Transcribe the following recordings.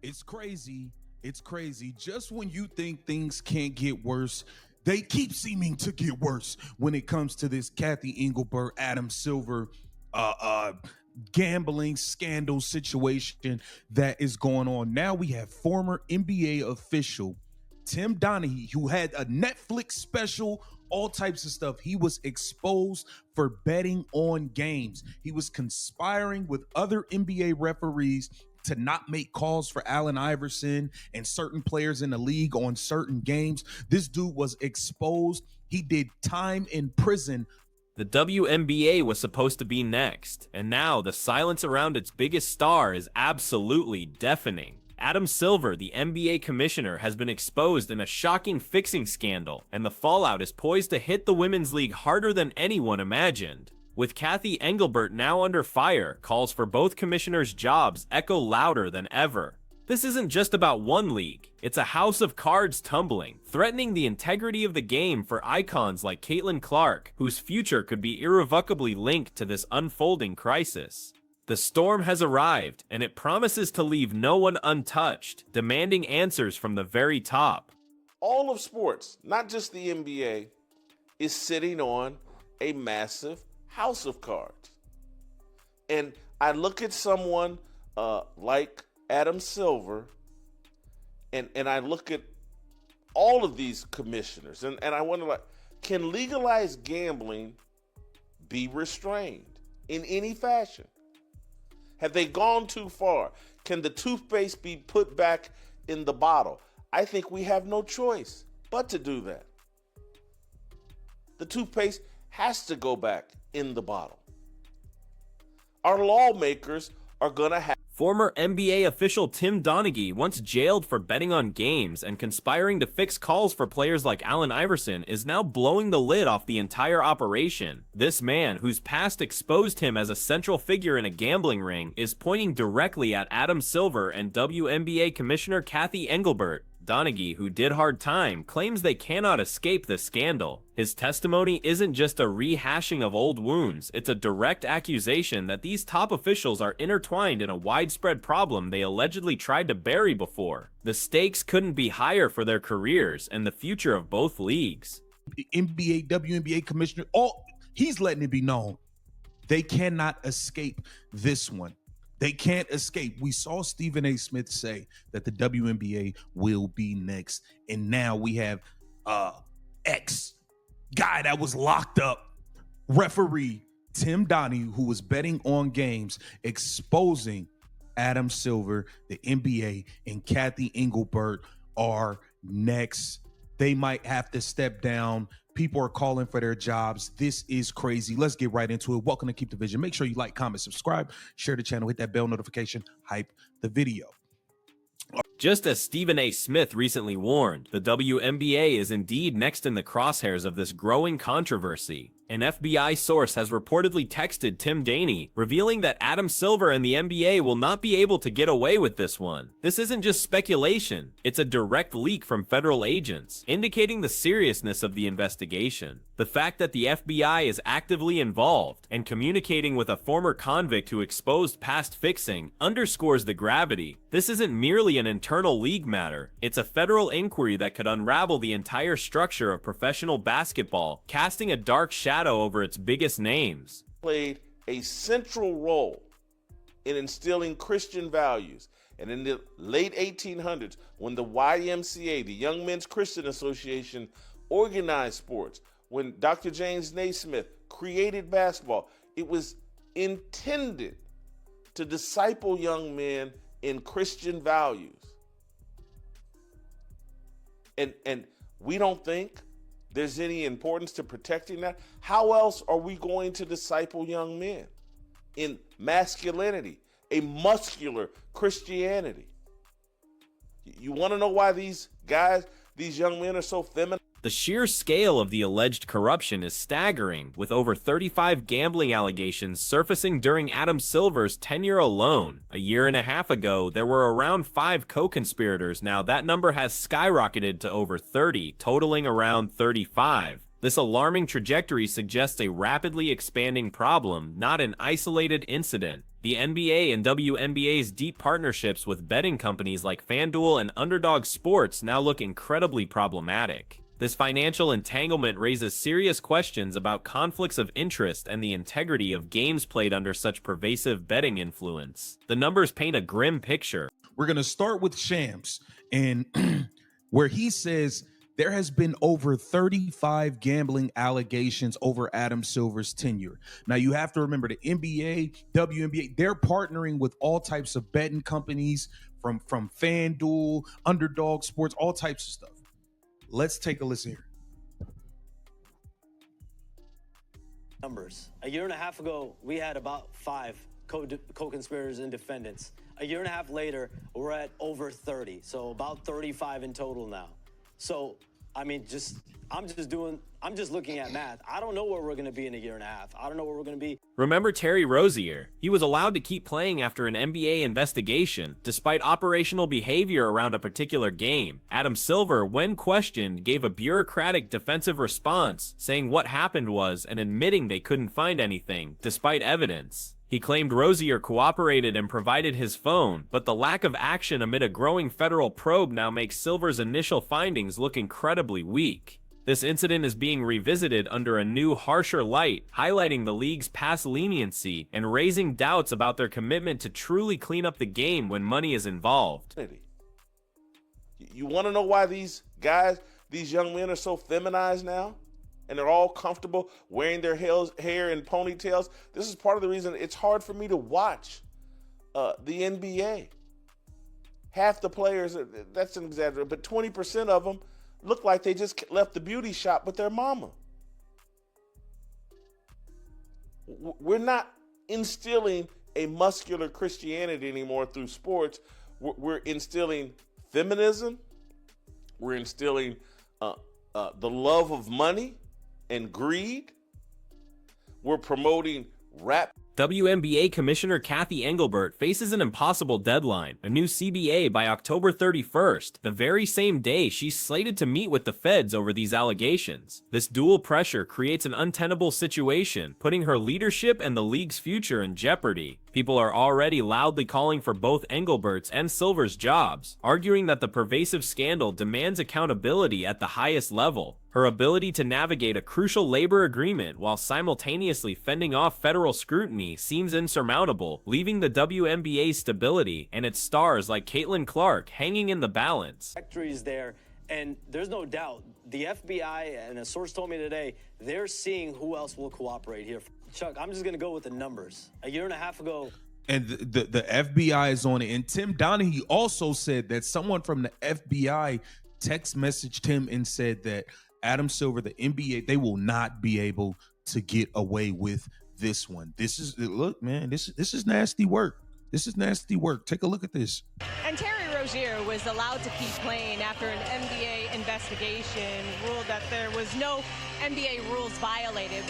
It's crazy. It's crazy. Just when you think things can't get worse, they keep seeming to get worse when it comes to this Kathy Engelbert, Adam Silver, uh, uh, gambling scandal situation that is going on. Now we have former NBA official Tim Donaghy, who had a Netflix special, all types of stuff. He was exposed for betting on games. He was conspiring with other NBA referees to not make calls for Allen Iverson and certain players in the league on certain games. This dude was exposed. He did time in prison. The WNBA was supposed to be next, and now the silence around its biggest star is absolutely deafening. Adam Silver, the NBA commissioner, has been exposed in a shocking fixing scandal, and the fallout is poised to hit the Women's League harder than anyone imagined. With Kathy Engelbert now under fire, calls for both commissioners' jobs echo louder than ever. This isn't just about one league, it's a house of cards tumbling, threatening the integrity of the game for icons like Caitlin Clark, whose future could be irrevocably linked to this unfolding crisis. The storm has arrived, and it promises to leave no one untouched, demanding answers from the very top. All of sports, not just the NBA, is sitting on a massive house of cards. And I look at someone like Adam Silver, and I look at all of these commissioners, and I wonder, like, can legalized gambling be restrained in any fashion? Have they gone too far? Can the toothpaste be put back in the bottle? I think we have no choice but to do that. The toothpaste has to go back in the bottle. Our lawmakers are going to have. Former NBA official Tim Donaghy, once jailed for betting on games and conspiring to fix calls for players like Allen Iverson, is now blowing the lid off the entire operation. This man, whose past exposed him as a central figure in a gambling ring, is pointing directly at Adam Silver and WNBA Commissioner Kathy Engelbert. Donaghy, who did hard time, claims they cannot escape the scandal. His testimony isn't just a rehashing of old wounds, it's a direct accusation that these top officials are intertwined in a widespread problem they allegedly tried to bury before. The stakes couldn't be higher for their careers and the future of both leagues. NBA, WNBA commissioner, he's letting it be known. They cannot escape this one. They can't escape. We saw Stephen A. Smith say that the WNBA will be next. And now we have ex-guy that was locked up, referee Tim Donaghy, who was betting on games, exposing Adam Silver, the NBA, and Kathy Engelbert are next. They might have to step down. People are calling for their jobs. This is crazy. Let's get right into it. Welcome to Keep the Vision. Make sure you like, comment, subscribe, share the channel, hit that bell notification, hype the video. Just as Stephen A. Smith recently warned, the WNBA is indeed next in the crosshairs of this growing controversy. An FBI source has reportedly texted Tim Donaghy, revealing that Adam Silver and the NBA will not be able to get away with this one. This isn't just speculation, it's a direct leak from federal agents, indicating the seriousness of the investigation. The fact that the FBI is actively involved and communicating with a former convict who exposed past fixing underscores the gravity. This isn't merely an internal league matter, it's a federal inquiry that could unravel the entire structure of professional basketball, casting a dark shadow over its biggest names. Played a central role in instilling Christian values. And in the late 1800s, when the YMCA, the Young Men's Christian Association, organized sports, when Dr. James Naismith created basketball, it was intended to disciple young men in Christian values. And we don't think there's any importance to protecting that. How else are we going to disciple young men in masculinity, a muscular Christianity? You want to know why these guys, these young men are so feminine? The sheer scale of the alleged corruption is staggering, with over 35 gambling allegations surfacing during Adam Silver's tenure alone. A year and a half ago, there were around 5 co-conspirators. Now that number has skyrocketed to over 30, totaling around 35. This alarming trajectory suggests a rapidly expanding problem, not an isolated incident. The NBA and WNBA's deep partnerships with betting companies like FanDuel and Underdog Sports now look incredibly problematic. This financial entanglement raises serious questions about conflicts of interest and the integrity of games played under such pervasive betting influence. The numbers paint a grim picture. We're going to start with Shams, and where he says there has been over 35 gambling allegations over Adam Silver's tenure. Now, you have to remember the NBA, WNBA, they're partnering with all types of betting companies from FanDuel, Underdog Sports, all types of stuff. Let's take a listen here. Numbers. A year and a half ago, we had about 5 co-conspirators and defendants. A year and a half later, we're at over 30. So about 35 in total now. So, I mean, I'm just looking at math. I don't know where we're going to be in a year and a half. I don't know where we're going to be. Remember Terry Rozier? He was allowed to keep playing after an NBA investigation, despite operational behavior around a particular game. Adam Silver, when questioned, gave a bureaucratic defensive response, saying what happened was and admitting they couldn't find anything, despite evidence. He claimed Rozier cooperated and provided his phone, but the lack of action amid a growing federal probe now makes Silver's initial findings look incredibly weak. This incident is being revisited under a new, harsher light, highlighting the league's past leniency and raising doubts about their commitment to truly clean up the game when money is involved. You want to know why these young men are so feminized now? And they're all comfortable wearing their hair in ponytails? This is part of the reason it's hard for me to watch the NBA. Half the players, that's an exaggeration, but 20% of them look like they just left the beauty shop with their mama. We're not instilling a muscular Christianity anymore through sports. We're instilling feminism. We're instilling the love of money and greed. We're promoting rap. WNBA Commissioner Kathy Engelbert faces an impossible deadline, a new CBA by October 31st, the very same day she's slated to meet with the feds over these allegations. This dual pressure creates an untenable situation, putting her leadership and the league's future in jeopardy. People are already loudly calling for both Engelbert's and Silver's jobs, arguing that the pervasive scandal demands accountability at the highest level. Her ability to navigate a crucial labor agreement while simultaneously fending off federal scrutiny seems insurmountable, leaving the WNBA's stability and its stars like Caitlin Clark hanging in the balance. Factories there, and there's no doubt the FBI, and a source told me today, they're seeing who else will cooperate here. Chuck, I'm just going to go with the numbers. A year and a half ago, and the FBI is on it. And Tim Donaghy also said that someone from the FBI text messaged him and said that Adam Silver, the NBA, they will not be able to get away with this one. This is, look, man, this is nasty work. This is nasty work. Take a look at this. And Terry Rozier was allowed to keep playing after an NBA investigation ruled that there was no NBA rules violated.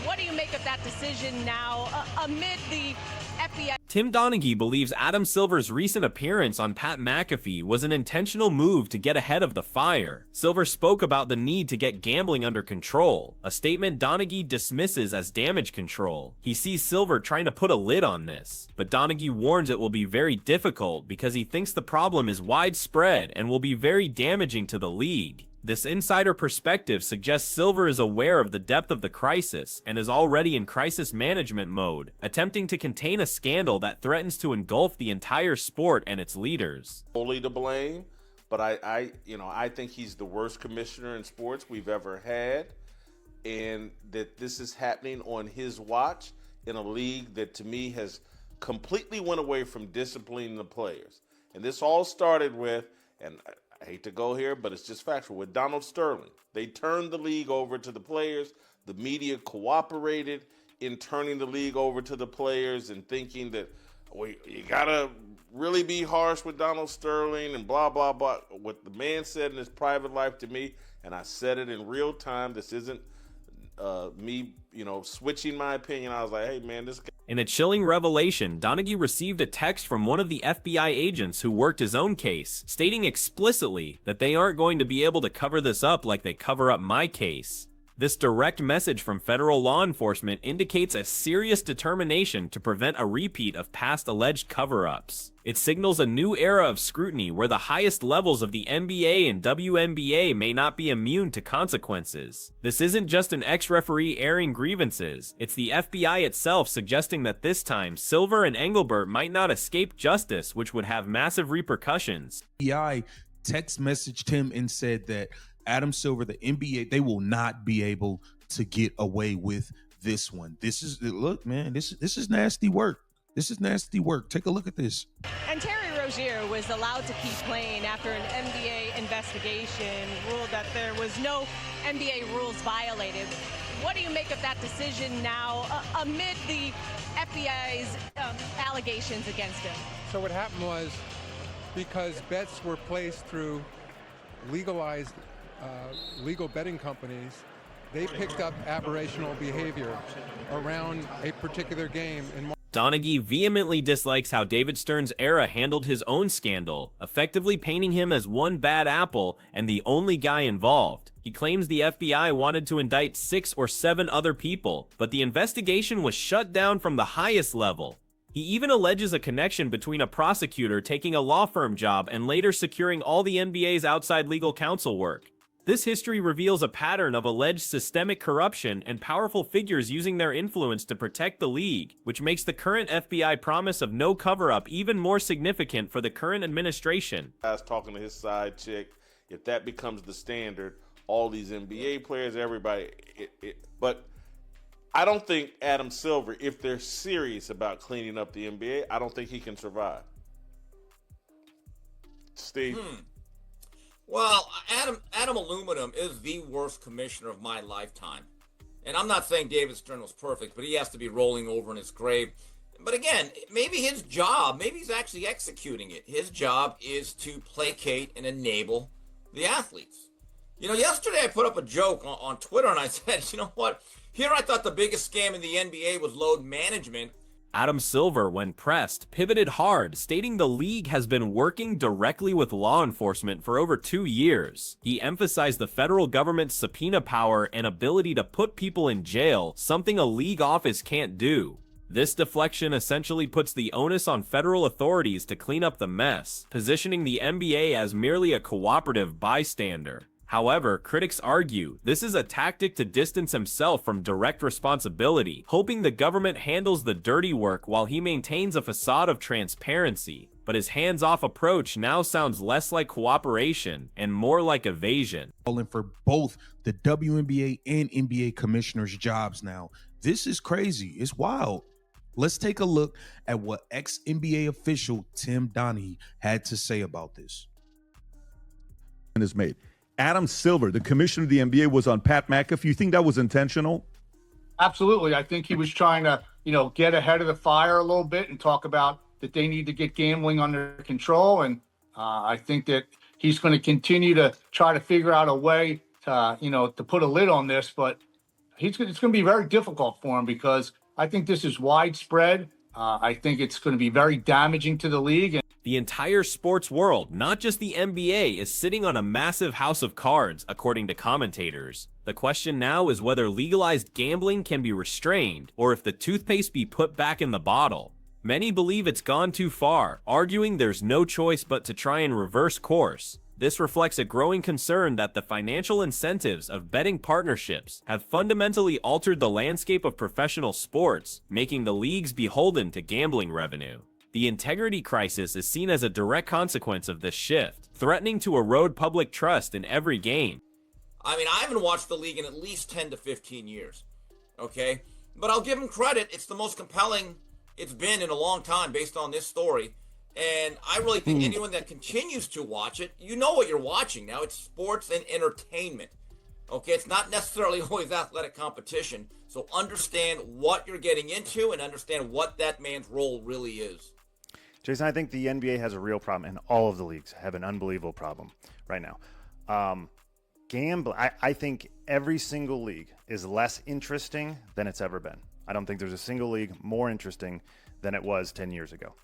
What do you make of that decision now amid the FBI? Tim Donaghy believes Adam Silver's recent appearance on Pat McAfee was an intentional move to get ahead of the fire. Silver spoke about the need to get gambling under control, a statement Donaghy dismisses as damage control. He sees Silver trying to put a lid on this, but Donaghy warns it will be very difficult because he thinks the problem is widespread and will be very damaging to the league. This insider perspective suggests Silver is aware of the depth of the crisis and is already in crisis management mode, attempting to contain a scandal that threatens to engulf the entire sport and its leaders. Fully to blame, but I think he's the worst commissioner in sports we've ever had, and that this is happening on his watch in a league that to me has completely went away from disciplining the players. And this all started with, and I hate to go here, but it's just factual, with Donald Sterling. They turned the league over to the players. The media cooperated in turning the league over to the players and thinking that you got to really be harsh with Donald Sterling and blah, blah, blah. What the man said in his private life to me, and I said it in real time, this isn't me, switching my opinion. I was like, hey, man, this guy. In a chilling revelation, Donaghy received a text from one of the FBI agents who worked his own case, stating explicitly that they aren't going to be able to cover this up like they cover up my case. This direct message from federal law enforcement indicates a serious determination to prevent a repeat of past alleged cover-ups. It signals a new era of scrutiny where the highest levels of the NBA and WNBA may not be immune to consequences. This isn't just an ex-referee airing grievances, it's the FBI itself suggesting that this time, Silver and Engelbert might not escape justice, which would have massive repercussions. FBI text messaged him and said that Adam Silver, the NBA, they will not be able to get away with this one. This is, look, man, this is nasty work. This is nasty work. Take a look at this. And Terry Rozier was allowed to keep playing after an NBA investigation ruled that there was no NBA rules violated. What do you make of that decision now amid the FBI's allegations against him? So what happened was, because bets were placed through legalized legal betting companies, they picked up aberrational behavior around a particular game. Donaghy vehemently dislikes how David Stern's era handled his own scandal, effectively painting him as one bad apple and the only guy involved. He claims the FBI wanted to indict 6 or 7 other people, but the investigation was shut down from the highest level. He even alleges a connection between a prosecutor taking a law firm job and later securing all the NBA's outside legal counsel work. This history reveals a pattern of alleged systemic corruption and powerful figures using their influence to protect the league, which makes the current FBI promise of no cover-up even more significant for the current administration. I was talking to his side chick. If that becomes the standard, all these NBA players, everybody, but I don't think Adam Silver, if they're serious about cleaning up the NBA, I don't think he can survive. Steve? Well, Adam Aluminum is the worst commissioner of my lifetime. And I'm not saying David Stern was perfect, but he has to be rolling over in his grave. But again, maybe his job, maybe he's actually executing it. His job is to placate and enable the athletes. You know, yesterday I put up a joke on Twitter and I said, you know what? Here I thought the biggest scam in the NBA was load management. Adam Silver, when pressed, pivoted hard, stating the league has been working directly with law enforcement for over 2 years. He emphasized the federal government's subpoena power and ability to put people in jail, something a league office can't do. This deflection essentially puts the onus on federal authorities to clean up the mess, positioning the NBA as merely a cooperative bystander. However, critics argue this is a tactic to distance himself from direct responsibility, hoping the government handles the dirty work while he maintains a facade of transparency. But his hands-off approach now sounds less like cooperation and more like evasion. Calling for both the WNBA and NBA commissioners' jobs now. This is crazy. It's wild. Let's take a look at what ex-NBA official Tim Donaghy had to say about this. Is made. Adam Silver, the commissioner of the NBA, was on Pat McAfee. You think that was intentional? Absolutely. I think he was trying to, get ahead of the fire a little bit and talk about that they need to get gambling under control. And I think that he's going to continue to try to figure out a way to, to put a lid on this. But it's going to be very difficult for him because I think this is widespread. I think it's going to be very damaging to the league. The entire sports world, not just the NBA, is sitting on a massive house of cards, according to commentators. The question now is whether legalized gambling can be restrained, or if the toothpaste be put back in the bottle. Many believe it's gone too far, arguing there's no choice but to try and reverse course. This reflects a growing concern that the financial incentives of betting partnerships have fundamentally altered the landscape of professional sports, making the leagues beholden to gambling revenue. The integrity crisis is seen as a direct consequence of this shift, threatening to erode public trust in every game. I mean, I haven't watched the league in at least 10 to 15 years, okay? But I'll give him credit. It's the most compelling it's been in a long time based on this story. And I really think anyone that continues to watch it, you know what you're watching now. It's sports and entertainment, okay? It's not necessarily always athletic competition. So understand what you're getting into and understand what that man's role really is. Jason, I think the NBA has a real problem, and all of the leagues have an unbelievable problem right now. I think every single league is less interesting than it's ever been. I don't think there's a single league more interesting than it was 10 years ago.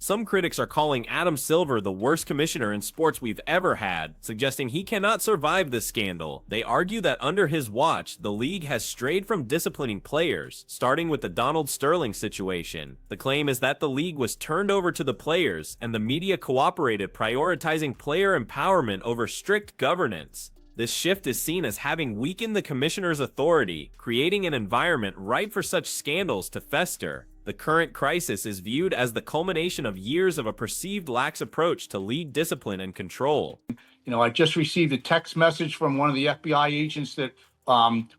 Some critics are calling Adam Silver the worst commissioner in sports we've ever had, suggesting he cannot survive this scandal. They argue that under his watch, the league has strayed from disciplining players, starting with the Donald Sterling situation. The claim is that the league was turned over to the players, and the media cooperated, prioritizing player empowerment over strict governance. This shift is seen as having weakened the commissioner's authority, creating an environment ripe for such scandals to fester. The current crisis is viewed as the culmination of years of a perceived lax approach to league discipline and control. You know, I just received a text message from one of the FBI agents that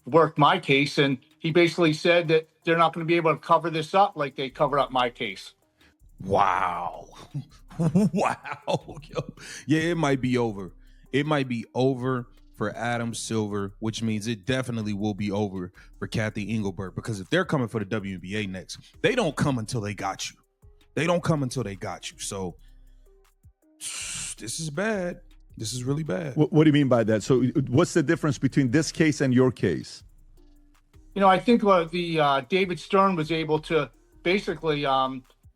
worked my case, and he basically said that they're not going to be able to cover this up like they covered up my case. Wow. Wow. Yeah, it might be over. It might be over for Adam Silver, which means it definitely will be over for Kathy Engelbert, because if they're coming for the WNBA next, they don't come until they got you. They don't come until they got you. So this is bad. This is really bad. What do you mean by that? So what's the difference between this case and your case? You know, I think the David Stern was able to basically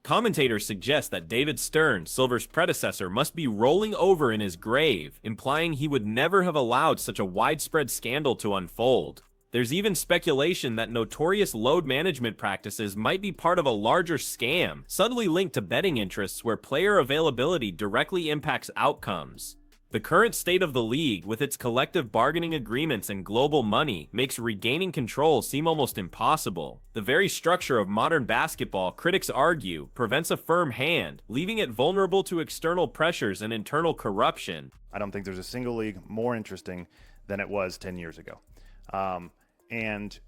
Commentators suggest that David Stern, Silver's predecessor, must be rolling over in his grave, implying he would never have allowed such a widespread scandal to unfold. There's even speculation that notorious load management practices might be part of a larger scam, subtly linked to betting interests where player availability directly impacts outcomes. The current state of the league, with its collective bargaining agreements and global money, makes regaining control seem almost impossible. The very structure of modern basketball, critics argue, prevents a firm hand, leaving it vulnerable to external pressures and internal corruption. I don't think there's a single league more interesting than it was 10 years ago. And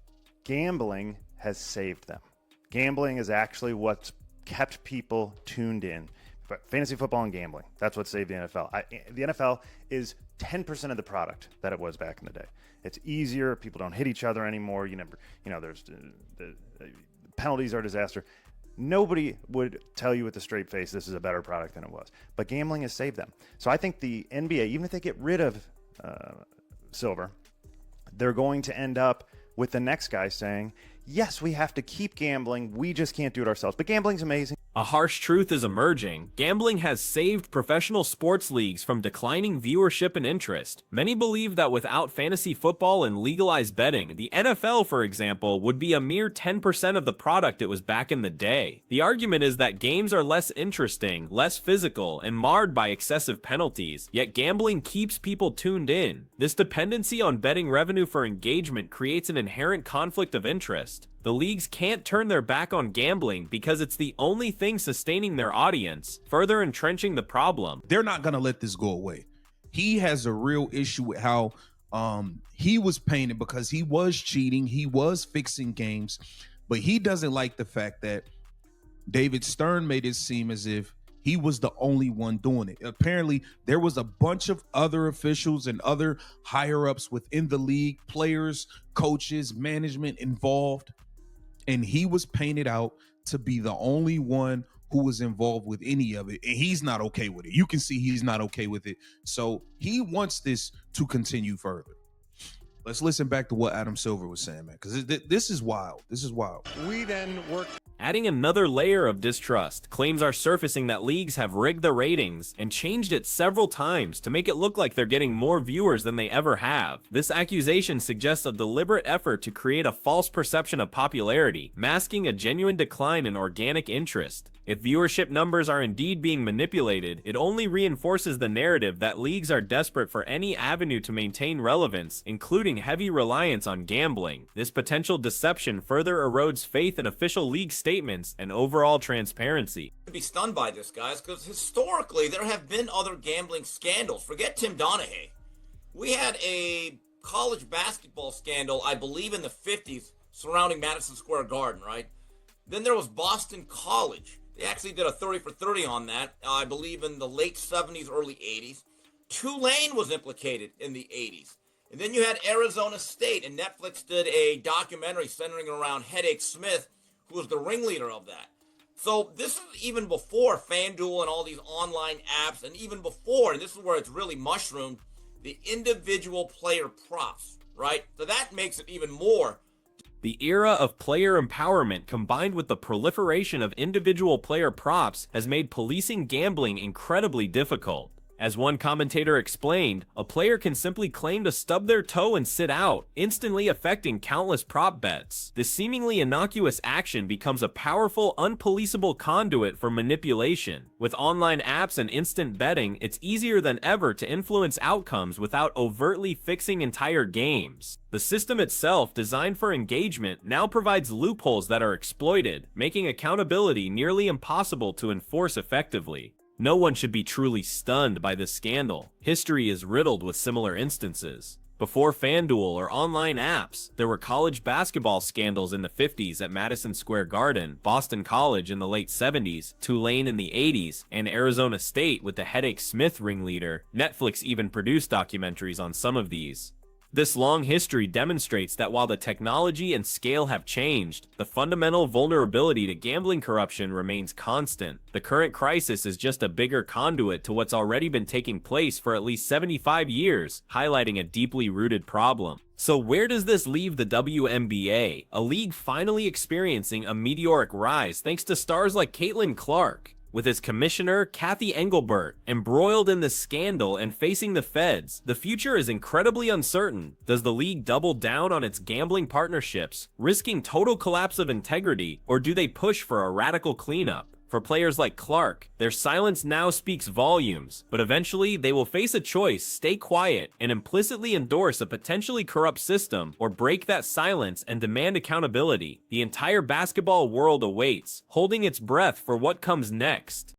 gambling has saved them. Gambling is actually what's kept people tuned in. Fantasy football and gambling, that's what saved the NFL. The NFL is 10% of the product that it was back in the day. It's easier. People don't hit each other anymore. There's the penalties are a disaster. Nobody would tell you with a straight face this is a better product than it was. But gambling has saved them. So I think the NBA, even if they get rid of Silver, they're going to end up with the next guy saying, yes, we have to keep gambling. We just can't do it ourselves. But gambling's amazing. A harsh truth is emerging. Gambling has saved professional sports leagues from declining viewership and interest. Many believe that without fantasy football and legalized betting, the NFL, for example, would be a mere 10% of the product it was back in the day. The argument is that games are less interesting, less physical, and marred by excessive penalties, yet gambling keeps people tuned in. This dependency on betting revenue for engagement creates an inherent conflict of interest. The leagues can't turn their back on gambling because it's the only thing sustaining their audience, further entrenching the problem. They're not going to let this go away. He has a real issue with how he was painted, because he was cheating, he was fixing games, but he doesn't like the fact that David Stern made it seem as if he was the only one doing it. Apparently, there was a bunch of other officials and other higher-ups within the league, players, coaches, management involved, and he was painted out to be the only one who was involved with any of it, and he's not okay with it. You can see he's not okay with it. So he wants this to continue further. Let's listen back to what Adam Silver was saying, man, because this is wild. This is wild. We then worked. Adding another layer of distrust, claims are surfacing that leagues have rigged the ratings and changed it several times to make it look like they're getting more viewers than they ever have. This accusation suggests a deliberate effort to create a false perception of popularity, masking a genuine decline in organic interest. If viewership numbers are indeed being manipulated, it only reinforces the narrative that leagues are desperate for any avenue to maintain relevance, including heavy reliance on gambling. This potential deception further erodes faith in official league statements and overall transparency. To be stunned by this, guys, because historically there have been other gambling scandals. Forget Tim Donaghy. We had a college basketball scandal, I believe in the 50s, surrounding Madison Square Garden, right? Then there was Boston College. They actually did a 30 for 30 on that, I believe in the late 70s, early 80s. Tulane was implicated in the 80s. And then you had Arizona State, and Netflix did a documentary centering around Headache Smith, who was the ringleader of that. So this is even before FanDuel and all these online apps, and even before, and this is where it's really mushroomed, the individual player props, right? So that makes it even more The era of player empowerment combined with the proliferation of individual player props has made policing gambling incredibly difficult. As one commentator explained, a player can simply claim to stub their toe and sit out, instantly affecting countless prop bets. This seemingly innocuous action becomes a powerful, unpoliceable conduit for manipulation. With online apps and instant betting, it's easier than ever to influence outcomes without overtly fixing entire games. The system itself, designed for engagement, now provides loopholes that are exploited, making accountability nearly impossible to enforce effectively. No one should be truly stunned by this scandal. History is riddled with similar instances. Before FanDuel or online apps, there were college basketball scandals in the 50s at Madison Square Garden, Boston College in the late 70s, Tulane in the 80s, and Arizona State with the Headache Smith ringleader. Netflix even produced documentaries on some of these. This long history demonstrates that while the technology and scale have changed, the fundamental vulnerability to gambling corruption remains constant. The current crisis is just a bigger conduit to what's already been taking place for at least 75 years, highlighting a deeply rooted problem. So where does this leave the WNBA, a league finally experiencing a meteoric rise thanks to stars like Caitlin Clark? With its commissioner, Kathy Engelbert, embroiled in this scandal and facing the feds, the future is incredibly uncertain. Does the league double down on its gambling partnerships, risking total collapse of integrity, or do they push for a radical cleanup? For players like Clark, their silence now speaks volumes, but eventually they will face a choice: stay quiet and implicitly endorse a potentially corrupt system, or break that silence and demand accountability. The entire basketball world awaits, holding its breath for what comes next.